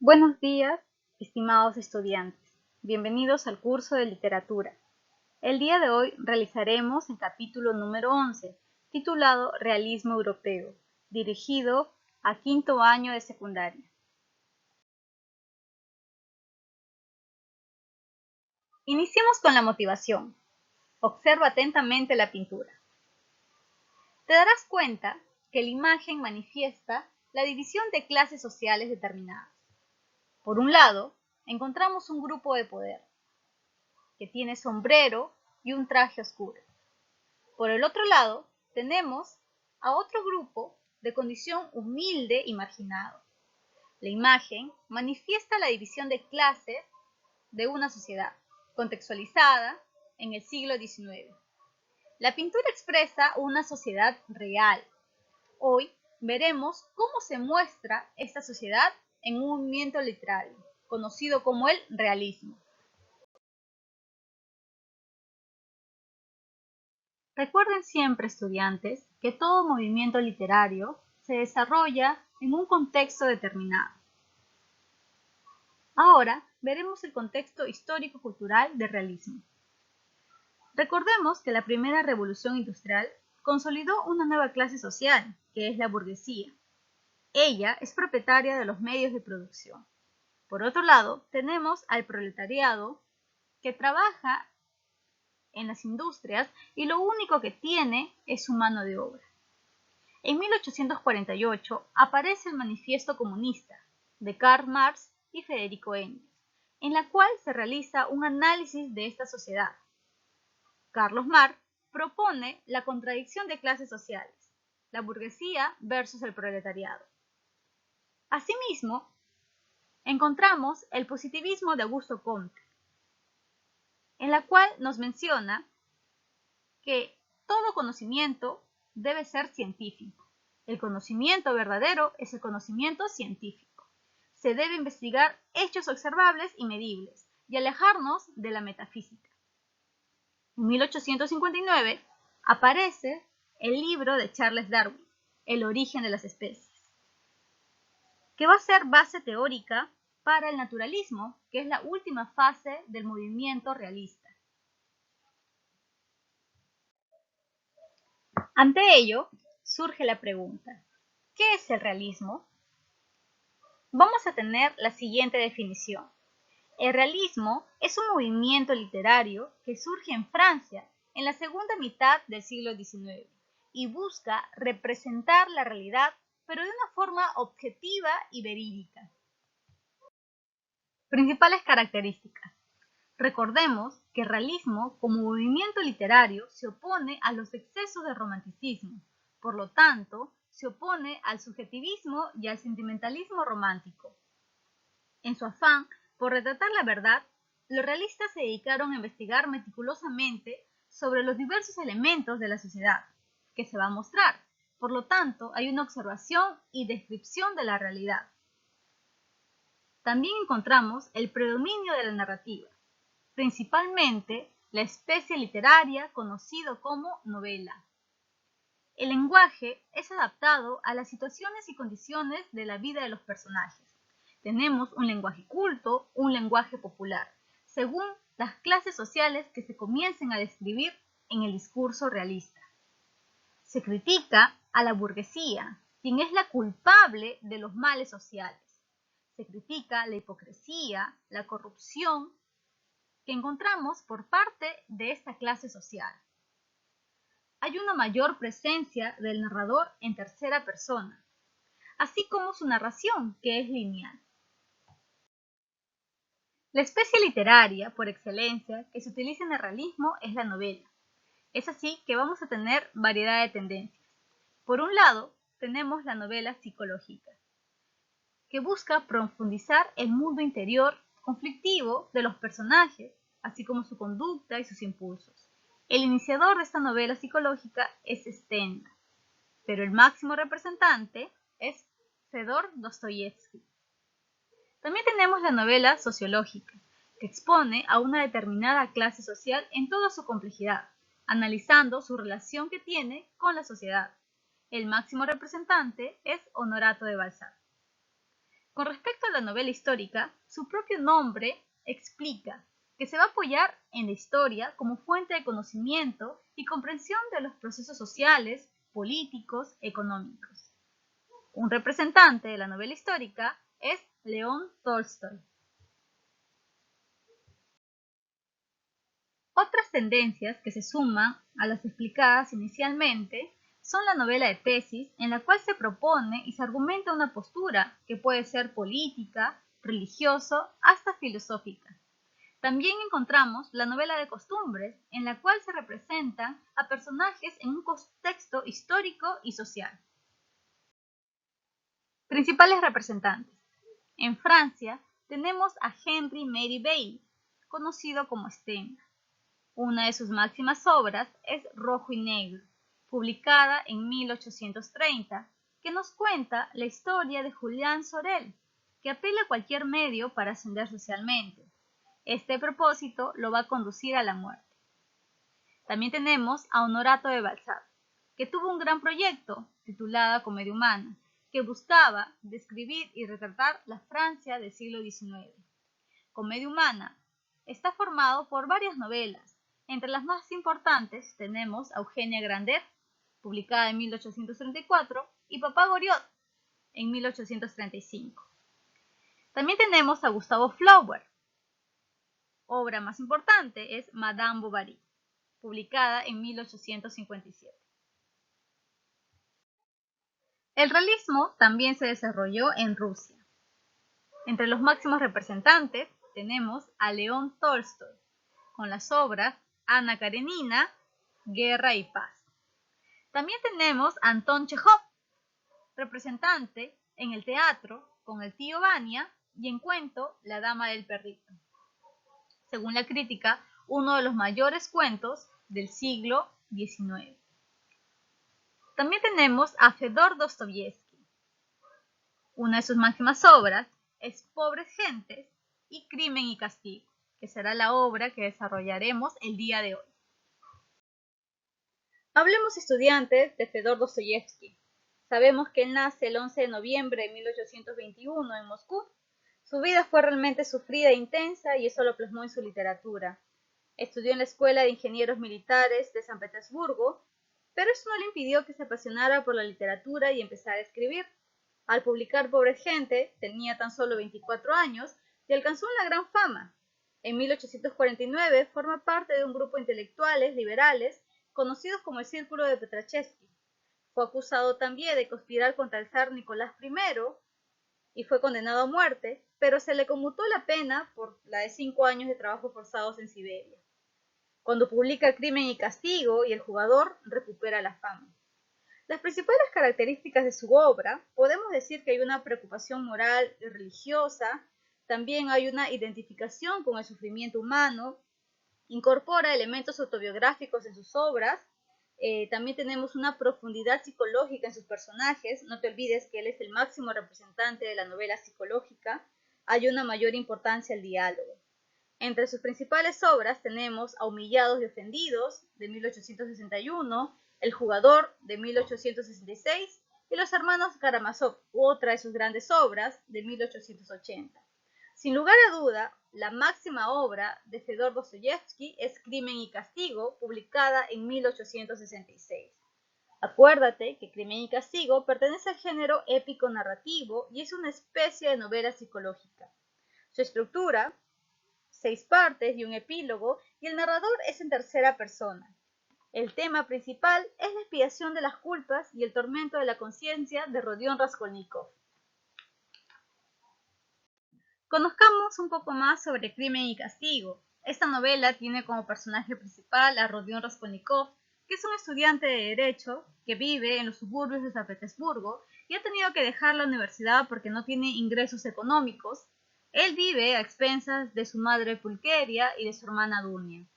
Buenos días, estimados estudiantes. Bienvenidos al curso de literatura. El día de hoy realizaremos el capítulo número 11, titulado Realismo Europeo, dirigido a quinto año de secundaria. Iniciemos con la motivación. Observa atentamente la pintura. Te darás cuenta que la imagen manifiesta la división de clases sociales determinadas. Por un lado, encontramos un grupo de poder, que tiene sombrero y un traje oscuro. Por el otro lado, tenemos a otro grupo de condición humilde y marginado. La imagen manifiesta la división de clases de una sociedad, contextualizada en el siglo XIX. La pintura expresa una sociedad real. Hoy veremos cómo se muestra esta sociedad en un movimiento literario, conocido como el realismo. Recuerden siempre, estudiantes, que todo movimiento literario se desarrolla en un contexto determinado. Ahora veremos el contexto histórico-cultural del realismo. Recordemos que la primera revolución industrial consolidó una nueva clase social, que es la burguesía. Ella es propietaria de los medios de producción. Por otro lado, tenemos al proletariado, que trabaja en las industrias y lo único que tiene es su mano de obra. En 1848 aparece el Manifiesto Comunista de Karl Marx y Federico Engels, en la cual se realiza un análisis de esta sociedad. Carlos Marx propone la contradicción de clases sociales, la burguesía versus el proletariado. Asimismo, encontramos el positivismo de Augusto Comte, en la cual nos menciona que todo conocimiento debe ser científico. El conocimiento verdadero es el conocimiento científico. Se debe investigar hechos observables y medibles y alejarnos de la metafísica. En 1859 aparece el libro de Charles Darwin, El origen de las especies, que va a ser base teórica para el naturalismo, que es la última fase del movimiento realista. Ante ello, surge la pregunta, ¿qué es el realismo? Vamos a tener la siguiente definición. El realismo es un movimiento literario que surge en Francia en la segunda mitad del siglo XIX y busca representar la realidad, pero de una forma objetiva y verídica. Principales características. Recordemos que el realismo, como movimiento literario, se opone a los excesos de romanticismo, por lo tanto, se opone al subjetivismo y al sentimentalismo romántico. En su afán por retratar la verdad, los realistas se dedicaron a investigar meticulosamente sobre los diversos elementos de la sociedad que se va a mostrar. Por lo tanto, hay una observación y descripción de la realidad. También encontramos el predominio de la narrativa, principalmente la especie literaria conocido como novela. El lenguaje es adaptado a las situaciones y condiciones de la vida de los personajes. Tenemos un lenguaje culto, un lenguaje popular, según las clases sociales que se comiencen a describir en el discurso realista. Se critica a la burguesía, quien es la culpable de los males sociales. Se critica la hipocresía, la corrupción que encontramos por parte de esta clase social. Hay una mayor presencia del narrador en tercera persona, así como su narración, que es lineal. La especie literaria, por excelencia, que se utiliza en el realismo es la novela. Es así que vamos a tener variedad de tendencias. Por un lado, tenemos la novela psicológica, que busca profundizar el mundo interior conflictivo de los personajes, así como su conducta y sus impulsos. El iniciador de esta novela psicológica es Stendhal, pero el máximo representante es Fedor Dostoyevsky. También tenemos la novela sociológica, que expone a una determinada clase social en toda su complejidad, analizando su relación que tiene con la sociedad. El máximo representante es Honorato de Balzac. Con respecto a la novela histórica, su propio nombre explica que se va a apoyar en la historia como fuente de conocimiento y comprensión de los procesos sociales, políticos, económicos. Un representante de la novela histórica es León Tolstoy. Otras tendencias que se suman a las explicadas inicialmente son la novela de tesis, en la cual se propone y se argumenta una postura que puede ser política, religiosa, hasta filosófica. También encontramos la novela de costumbres, en la cual se representan a personajes en un contexto histórico y social. Principales representantes. En Francia tenemos a Henri Merivale, conocido como Stendhal. Una de sus máximas obras es Rojo y Negro, publicada en 1830, que nos cuenta la historia de Julián Sorel, que apela a cualquier medio para ascender socialmente. Este propósito lo va a conducir a la muerte. También tenemos a Honorato de Balzac, que tuvo un gran proyecto titulado Comedia Humana, que buscaba describir y retratar la Francia del siglo XIX. Comedia Humana está formado por varias novelas. Entre las más importantes tenemos a Eugenia Grandet, publicada en 1834, y Papá Goriot, en 1835. También tenemos a Gustave Flaubert. Obra más importante es Madame Bovary, publicada en 1857. El realismo también se desarrolló en Rusia. Entre los máximos representantes tenemos a León Tolstoy, con las obras Ana Karenina, Guerra y Paz. También tenemos a Anton Chejov, representante en el teatro con El tío Vania y en cuento La dama del perrito. Según la crítica, uno de los mayores cuentos del siglo XIX. También tenemos a Fedor Dostoyevsky. Una de sus máximas obras es Pobres Gentes y Crimen y Castigo, que será la obra que desarrollaremos el día de hoy. Hablemos, estudiantes, de Fedor Dostoyevsky. Sabemos que él nace el 11 de noviembre de 1821 en Moscú. Su vida fue realmente sufrida e intensa y eso lo plasmó en su literatura. Estudió en la Escuela de Ingenieros Militares de San Petersburgo, pero eso no le impidió que se apasionara por la literatura y empezara a escribir. Al publicar Pobre Gente, tenía tan solo 24 años y alcanzó una gran fama. En 1849 forma parte de un grupo de intelectuales liberales conocidos como el Círculo de Petrachevsky. Fue acusado también de conspirar contra el zar Nicolás I y fue condenado a muerte, pero se le conmutó la pena por la de 5 años de trabajos forzados en Siberia. Cuando publica Crimen y Castigo y El jugador, recupera la fama. Las principales características de su obra, podemos decir que hay una preocupación moral y religiosa, también hay una identificación con el sufrimiento humano, incorpora elementos autobiográficos en sus obras, también tenemos una profundidad psicológica en sus personajes, no te olvides que él es el máximo representante de la novela psicológica, hay una mayor importancia al diálogo. Entre sus principales obras tenemos A Humillados y Ofendidos, de 1861, El jugador, de 1866, y Los hermanos Karamazov, otra de sus grandes obras, de 1880. Sin lugar a duda, la máxima obra de Fedor Dostoyevsky es Crimen y Castigo, publicada en 1866. Acuérdate que Crimen y Castigo pertenece al género épico narrativo y es una especie de novela psicológica. Su estructura, 6 partes y un epílogo, y el narrador es en tercera persona. El tema principal es la expiación de las culpas y el tormento de la conciencia de Rodion Raskolnikov. Conozcamos un poco más sobre Crimen y Castigo. Esta novela tiene como personaje principal a Rodion Raskolnikov, que es un estudiante de Derecho que vive en los suburbios de San Petersburgo y ha tenido que dejar la universidad porque no tiene ingresos económicos. Él vive a expensas de su madre Pulqueria y de su hermana Dunia.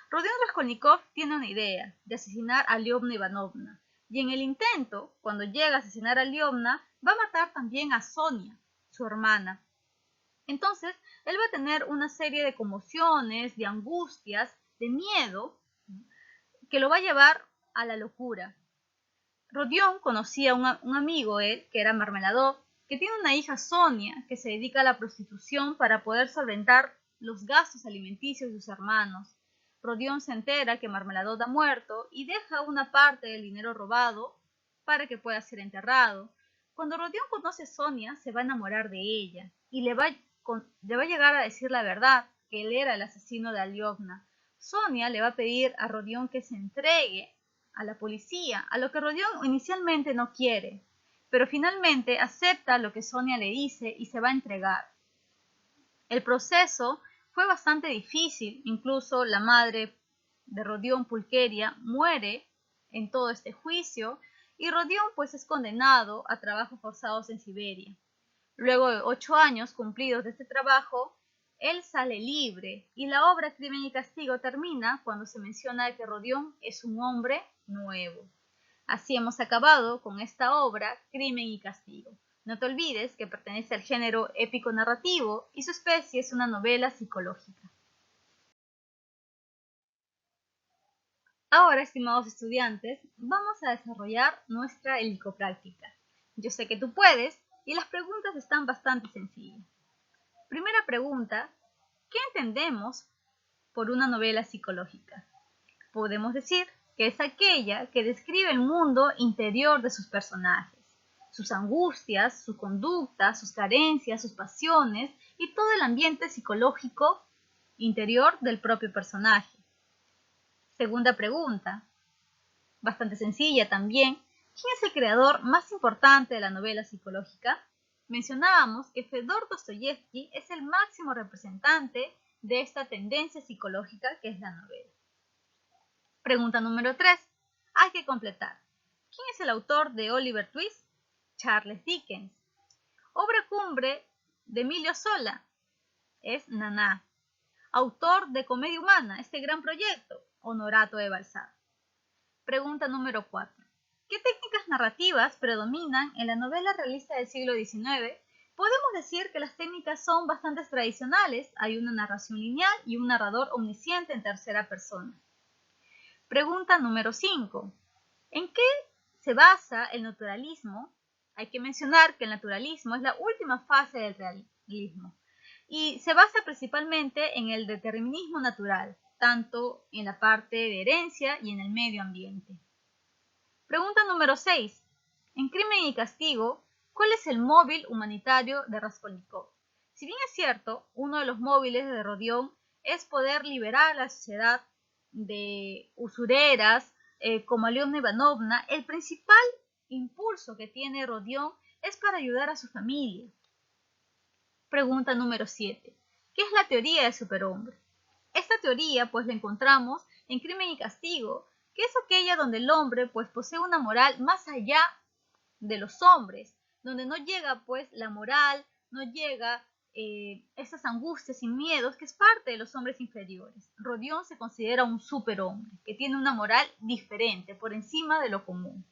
Rodion Raskolnikov tiene una idea, de asesinar a Lyubna Ivanovna, y en el intento, cuando llega a asesinar a Lyubna, va a matar también a Sonia, su hermana. Entonces, él va a tener una serie de conmociones, de angustias, de miedo, que lo va a llevar a la locura. Rodion conocía a un amigo, él, que era Marmeladov, que tiene una hija, Sonia, que se dedica a la prostitución para poder solventar los gastos alimenticios de sus hermanos. Rodión se entera que Marmeladot ha muerto y deja una parte del dinero robado para que pueda ser enterrado. Cuando Rodión conoce a Sonia, se va a enamorar de ella y le va a llegar a decir la verdad, que él era el asesino de Aliovna. Sonia le va a pedir a Rodión que se entregue a la policía, a lo que Rodión inicialmente no quiere, pero finalmente acepta lo que Sonia le dice y se va a entregar. El proceso fue bastante difícil, incluso la madre de Rodión, Pulqueria, muere en todo este juicio y Rodión pues es condenado a trabajos forzados en Siberia. Luego de 8 años cumplidos de este trabajo, él sale libre y la obra Crimen y Castigo termina cuando se menciona que Rodión es un hombre nuevo. Así hemos acabado con esta obra Crimen y Castigo. No te olvides que pertenece al género épico narrativo y su especie es una novela psicológica. Ahora, estimados estudiantes, vamos a desarrollar nuestra helicopráctica. Yo sé que tú puedes y las preguntas están bastante sencillas. Primera pregunta, ¿qué entendemos por una novela psicológica? Podemos decir que es aquella que describe el mundo interior de sus personajes, sus angustias, su conducta, sus carencias, sus pasiones y todo el ambiente psicológico interior del propio personaje. Segunda pregunta, bastante sencilla también, ¿quién es el creador más importante de la novela psicológica? Mencionábamos que Fedor Dostoyevsky es el máximo representante de esta tendencia psicológica que es la novela. Pregunta número 3. Hay que completar. ¿Quién es el autor de Oliver Twist? Charles Dickens. Obra cumbre de Emilio Zola es Naná. Autor de Comedia Humana, este gran proyecto, Honorato de Balzac. Pregunta número 4. ¿Qué técnicas narrativas predominan en la novela realista del siglo XIX? Podemos decir que las técnicas son bastante tradicionales. Hay una narración lineal y un narrador omnisciente en tercera persona. Pregunta número 5. ¿En qué se basa el naturalismo? Hay que mencionar que el naturalismo es la última fase del realismo y se basa principalmente en el determinismo natural, tanto en la parte de herencia y en el medio ambiente. Pregunta número 6. En Crimen y Castigo, ¿cuál es el móvil humanitario de Raskolnikov? Si bien es cierto, uno de los móviles de Rodión es poder liberar a la sociedad de usureras como Aliovna Ivanovna, el principal impulso que tiene Rodión es para ayudar a su familia. Pregunta número 7. ¿Qué es la teoría del superhombre? Esta teoría pues la encontramos en Crimen y Castigo, que es aquella donde el hombre pues posee una moral más allá de los hombres, donde no llega pues la moral, no llega esas angustias y miedos que es parte de los hombres inferiores. Rodión se considera un superhombre, que tiene una moral diferente, por encima de lo común.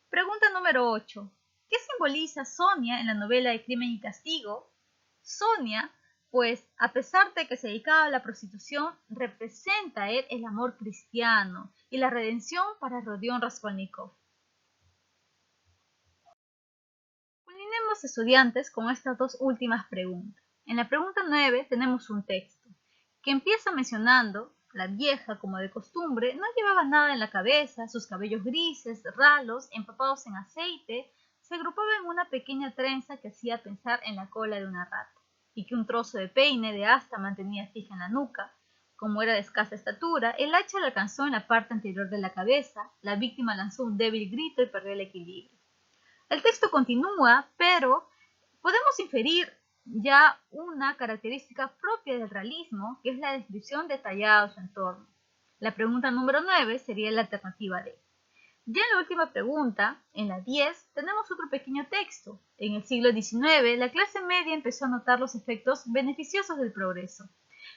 Pregunta número 8. ¿Qué simboliza Sonia en la novela de Crimen y Castigo? Sonia, pues a pesar de que se dedicaba a la prostitución, representa a él el amor cristiano y la redención para Rodión Raskolnikov. Culminemos, estudiantes, con estas dos últimas preguntas. En la pregunta 9 tenemos un texto que empieza mencionando: la vieja, como de costumbre, no llevaba nada en la cabeza, sus cabellos grises, ralos, empapados en aceite, se agrupaban en una pequeña trenza que hacía pensar en la cola de una rata, y que un trozo de peine de asta mantenía fija en la nuca. Como era de escasa estatura, el hacha le alcanzó en la parte anterior de la cabeza, la víctima lanzó un débil grito y perdió el equilibrio. El texto continúa, pero podemos inferir ya una característica propia del realismo, que es la descripción detallada de su entorno. La pregunta número 9 sería la alternativa D. Ya en la última pregunta, en la 10, tenemos otro pequeño texto. En el siglo XIX, la clase media empezó a notar los efectos beneficiosos del progreso,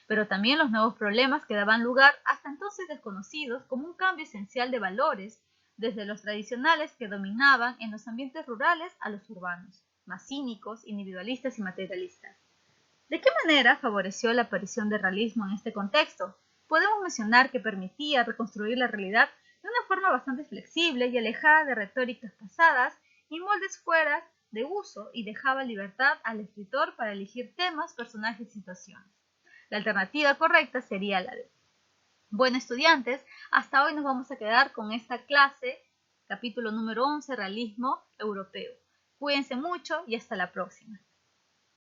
pero también los nuevos problemas que daban lugar, hasta entonces desconocidos, como un cambio esencial de valores, desde los tradicionales que dominaban en los ambientes rurales a los urbanos, más cínicos, individualistas y materialistas. ¿De qué manera favoreció la aparición del realismo en este contexto? Podemos mencionar que permitía reconstruir la realidad de una forma bastante flexible y alejada de retóricas pasadas y moldes fuera de uso y dejaba libertad al escritor para elegir temas, personajes y situaciones. La alternativa correcta sería la D. Bueno, estudiantes, hasta hoy nos vamos a quedar con esta clase, capítulo número 11, Realismo Europeo. Cuídense mucho y hasta la próxima.